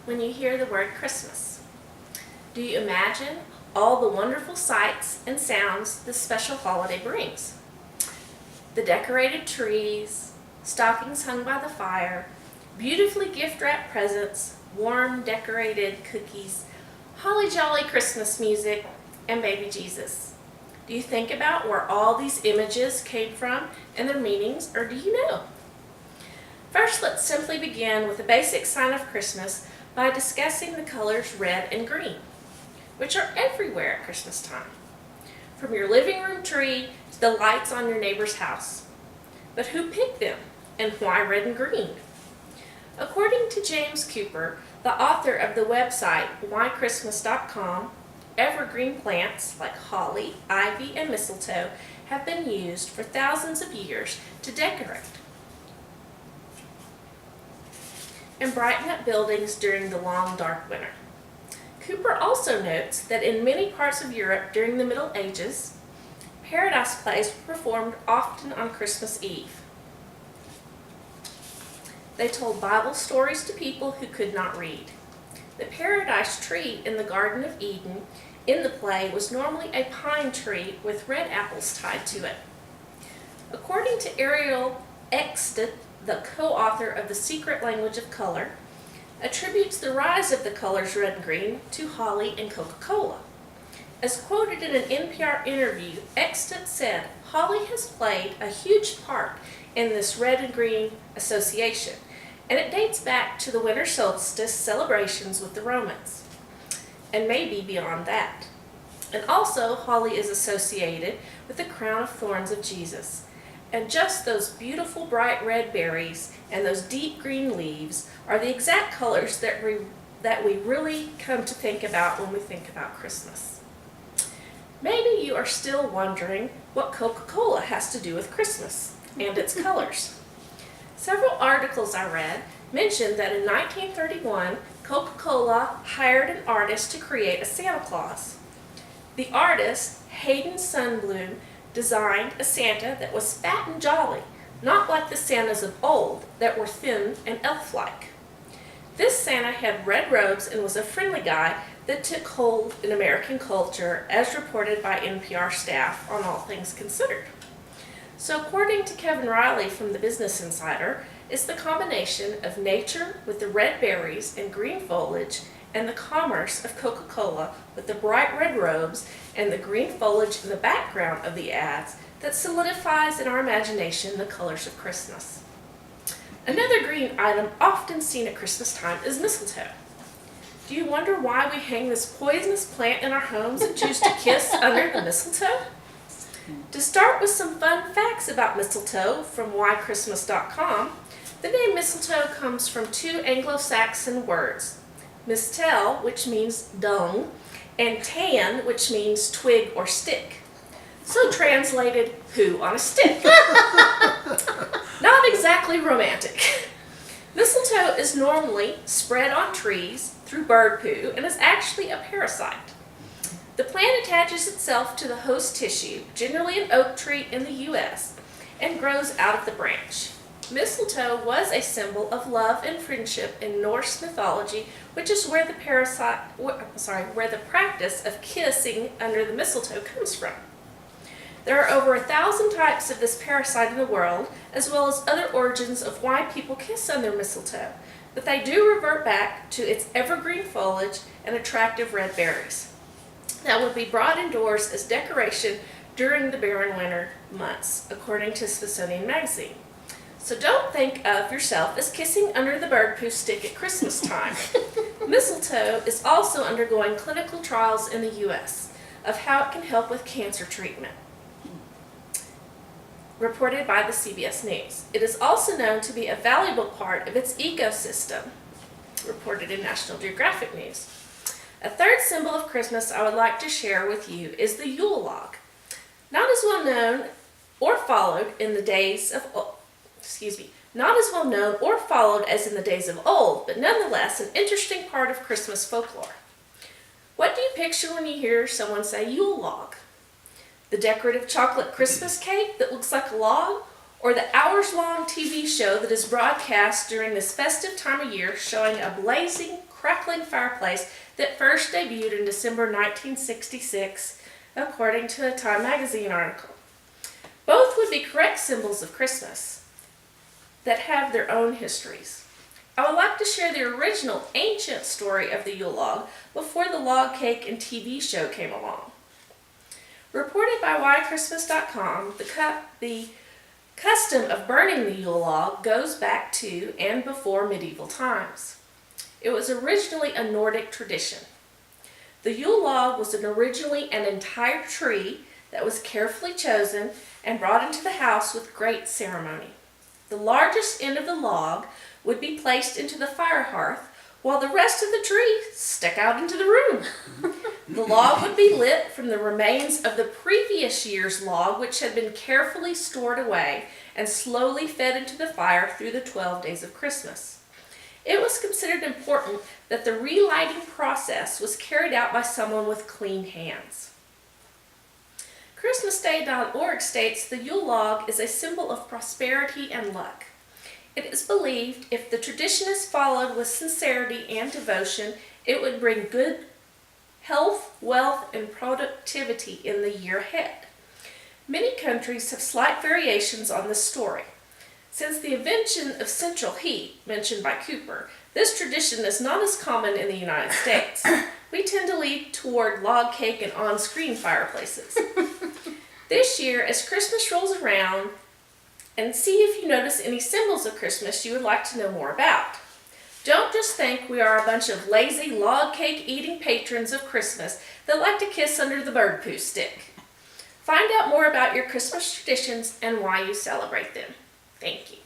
when you hear the word Christmas? Do you imagine all the wonderful sights and sounds this special holiday brings? The decorated trees, stockings hung by the fire, beautifully gift-wrapped presents, warm decorated cookies, holly jolly Christmas music, and baby Jesus. Do you think about where all these images came from and their meanings, or do you know? First, let's simply begin with the basic sign of Christmas by discussing the colors red and green, which are everywhere at Christmas time, from your living room tree to the lights on your neighbor's house. But who picked them, and why red and green? According to James Cooper, the author of the website whychristmas.com, evergreen plants like holly, ivy, and mistletoe have been used for thousands of years to decorate and brighten up buildings during the long, dark winter. Cooper also notes that in many parts of Europe during the Middle Ages, paradise plays were performed often on Christmas Eve. They told Bible stories to people who could not read. The paradise tree in the Garden of Eden in the play was normally a pine tree with red apples tied to it. According to Ariel Eckstedt, the co-author of The Secret Language of Color, attributes the rise of the colors red and green to holly and Coca-Cola. As quoted in an NPR interview, Eckstedt said, "Holly has played a huge part in this red and green association, and it dates back to the winter solstice celebrations with the Romans, and maybe beyond that. And also, holly is associated with the crown of thorns of Jesus. And just those beautiful bright red berries and those deep green leaves are the exact colors that we really come to think about when we think about Christmas." Maybe you are still wondering what Coca-Cola has to do with Christmas and its colors. Several articles I read mentioned that in 1931, Coca-Cola hired an artist to create a Santa Claus. The artist, Hayden Sundblom, designed a Santa that was fat and jolly, not like the Santas of old that were thin and elf-like. This Santa had red robes and was a friendly guy that took hold in American culture, as reported by NPR staff on All Things Considered. So according to Kevin Riley from the Business Insider, it's the combination of nature with the red berries and green foliage and the commerce of Coca-Cola with the bright red robes and the green foliage in the background of the ads that solidifies in our imagination the colors of Christmas. Another green item often seen at Christmas time is mistletoe. Do you wonder why we hang this poisonous plant in our homes and choose to kiss under the mistletoe? To start with some fun facts about mistletoe from whychristmas.com, the name mistletoe comes from two Anglo-Saxon words, mistel, which means dung, and tan, which means twig or stick. So translated, who on a stick? Not exactly romantic. Mistletoe is normally spread on trees through bird poo and is actually a parasite. The plant attaches itself to the host tissue, generally an oak tree in the U.S., and grows out of the branch. Mistletoe was a symbol of love and friendship in Norse mythology, which is where the practice of kissing under the mistletoe comes from. There are over 1,000 types of this parasite in the world, as well as other origins of why people kiss under mistletoe, but they do revert back to its evergreen foliage and attractive red berries that would be brought indoors as decoration during the barren winter months, according to Smithsonian Magazine. So don't think of yourself as kissing under the bird poo stick at Christmas time. Mistletoe is also undergoing clinical trials in the U.S. of how it can help with cancer treatment, reported by the CBS News. It is also known to be a valuable part of its ecosystem, reported in National Geographic News. A third symbol of Christmas I would like to share with you is the Yule log. Not as well known or followed in the days of not as well known or followed as in the days of old, but nonetheless an interesting part of Christmas folklore. What do you picture when you hear someone say Yule log? The decorative chocolate Christmas cake that looks like a log, or the hours-long TV show that is broadcast during this festive time of year showing a blazing, crackling fireplace that first debuted in December 1966, according to a Time magazine article. Both would be correct symbols of Christmas that have their own histories. I would like to share the original ancient story of the Yule log before the log cake and TV show came along. Reported by whychristmas.com, the custom of burning the Yule log goes back to and before medieval times. It was originally a Nordic tradition. The Yule log was originally an entire tree that was carefully chosen and brought into the house with great ceremony. The largest end of the log would be placed into the fire hearth, while the rest of the tree stuck out into the room. The log would be lit from the remains of the previous year's log, which had been carefully stored away and slowly fed into the fire through the 12 days of Christmas. It was considered important that the relighting process was carried out by someone with clean hands. ChristmasDay.org states the Yule log is a symbol of prosperity and luck. It is believed if the tradition is followed with sincerity and devotion, it would bring good health, wealth, and productivity in the year ahead. Many countries have slight variations on this story. Since the invention of central heat, mentioned by Cooper, this tradition is not as common in the United States. We tend to lean toward log cake and on-screen fireplaces. This year, as Christmas rolls around, and see if you notice any symbols of Christmas you would like to know more about. Don't just think we are a bunch of lazy log cake eating patrons of Christmas that like to kiss under the bird poo stick. Find out more about your Christmas traditions and why you celebrate them. Thank you.